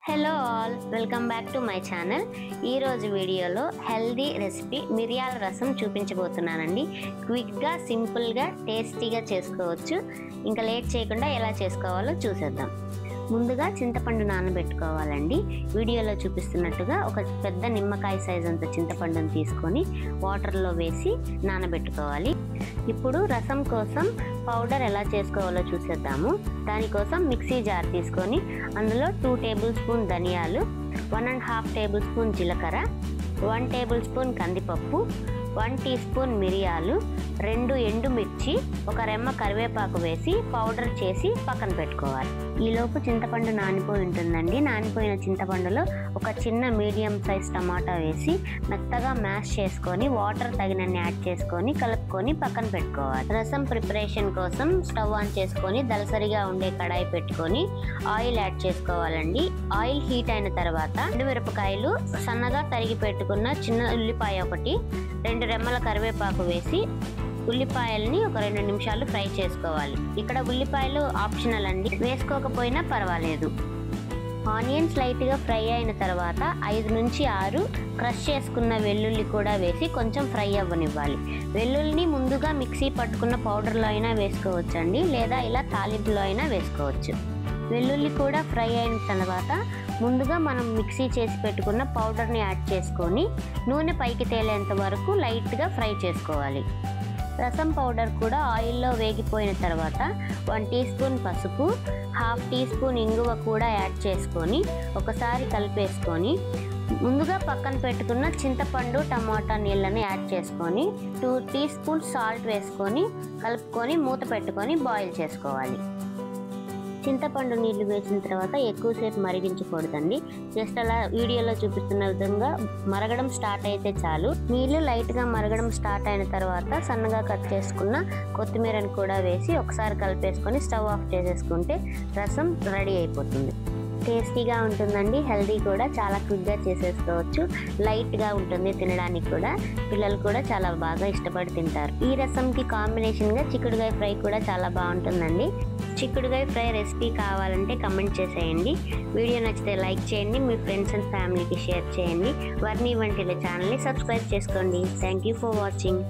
Hello all, welcome back to my channel. ఈరోజు వీడియోలో healthy recipe మిరియాల రసం చూపించబోతున్నానండి. క్విక్గా, సింపుల్గా, టేస్టీగా చేసుకోవచ్చు. ఇంకా లేట్ చేయకుండా ఎలా చేసుకోవాలో చూసేద్దాం. ముందుగా చింతపండు నానబెట్టుకోవాలండి. వీడియోలో చూపిస్తున్నట్టుగా ఒక పెద్ద నిమ్మకాయ సైజ్ అంత చింతపండుని తీసుకొని వాటర్లో వేసి నానబెట్టుకోవాలి. ఇప్పుడు రసం కోసం పౌడర్ ఎలా చేసుకోవాలో చూసేద్దాము. దానికోసం మిక్సీ జార్ తీసుకొని అందులో 2 టేబుల్ స్పూన్ ధనియాలు, 1.5 టేబుల్ స్పూన్ జీలకర్ర, 1 టేబుల్ స్పూన్ కందిపప్పు, 1 టీ స్పూన్ మిరియాలు, 2 ఎండుమిర్చి, ఒక రెమ్మ కరివేపాకు వేసి పౌడర్ చేసి పక్కన పెట్టుకోవాలి. ఈలోపు చింతపండు నానిపోయి ఉంటుందండి. నానిపోయిన చింతపండులో ఒక చిన్న మీడియం సైజ్ టమాటా వేసి మెత్తగా మ్యాష్ చేసుకొని వాటర్ తగినన్ని యాడ్ చేసుకొని కలుపుకొని పక్కన పెట్టుకోవాలి. రసం ప్రిపరేషన్ కోసం స్టవ్ ఆన్ చేసుకొని దలసరిగా ఉండే కడాయి పెట్టుకొని ఆయిల్ యాడ్ చేసుకోవాలండి. ఆయిల్ హీట్ అయిన తర్వాత ఎండుమిరపకాయలు, సన్నగా తరిగి పెట్టుకున్న చిన్న ఉల్లిపాయ ఒకటి, 2 రెమ్మల కరివేపాకు వేసి ఉల్లిపాయల్ని ఒక 2 నిమిషాలు ఫ్రై చేసుకోవాలి. ఇక్కడ ఉల్లిపాయలు ఆప్షనల్ అండి, వేసుకోకపోయినా పర్వాలేదు. ఆనియన్స్ లైట్గా ఫ్రై అయిన తర్వాత 5 నుంచి 6 క్రష్ చేసుకున్న వెల్లుల్లి కూడా వేసి కొంచెం ఫ్రై అవ్వనివ్వాలి. వెల్లుల్లిని ముందుగా మిక్సీ పట్టుకున్న పౌడర్లో అయినా వేసుకోవచ్చండి, లేదా ఇలా తాలింపులో అయినా వేసుకోవచ్చు. వెల్లుల్లి కూడా ఫ్రై అయిన తర్వాత ముందుగా మనం మిక్సీ చేసి పెట్టుకున్న పౌడర్ని యాడ్ చేసుకొని నూనె పైకి తేలేంత వరకు లైట్గా ఫ్రై చేసుకోవాలి. రసం పౌడర్ కూడా ఆయిల్లో వేగిపోయిన తర్వాత 1 టీ స్పూన్ పసుపు, 1/2 టీ స్పూన్ ఇంగువ కూడా యాడ్ చేసుకొని ఒకసారి కలిపేసుకొని ముందుగా పక్కన పెట్టుకున్న చింతపండు, టమాటా నీళ్ళని యాడ్ చేసుకొని 2 టీ స్పూన్ సాల్ట్ వేసుకొని కలుపుకొని మూత పెట్టుకొని బాయిల్ చేసుకోవాలి. చింతపండు నీళ్లు వేసిన తర్వాత ఎక్కువసేపు మరిగించకూడదండి. జస్ట్ అలా వీడియోలో చూపిస్తున్న విధంగా మరగడం స్టార్ట్ అయితే చాలు. నీళ్లు లైట్గా మరగడం స్టార్ట్ అయిన తర్వాత సన్నగా కట్ చేసుకున్న కొత్తిమీరని కూడా వేసి ఒకసారి కలిపేసుకొని స్టవ్ ఆఫ్ చేసేసుకుంటే రసం రెడీ అయిపోతుంది. టేస్టీగా ఉంటుందండి, హెల్దీ కూడా, చాలా క్విక్గా చేసేసుకోవచ్చు. లైట్గా ఉంటుంది తినడానికి కూడా, పిల్లలు కూడా చాలా బాగా ఇష్టపడి తింటారు. ఈ రసంకి కాంబినేషన్గా చిక్కుడుగాయ ఫ్రై కూడా చాలా బాగుంటుందండి. చిక్కుడుగాయ ఫ్రై రెసిపీ కావాలంటే కమెంట్ చేసేయండి. వీడియో నచ్చితే లైక్ చేయండి, మీ ఫ్రెండ్స్ అండ్ ఫ్యామిలీకి షేర్ చేయండి. వర్ణి వంటిల ఛానల్ని సబ్స్క్రైబ్ చేసుకోండి. Thank you for watching.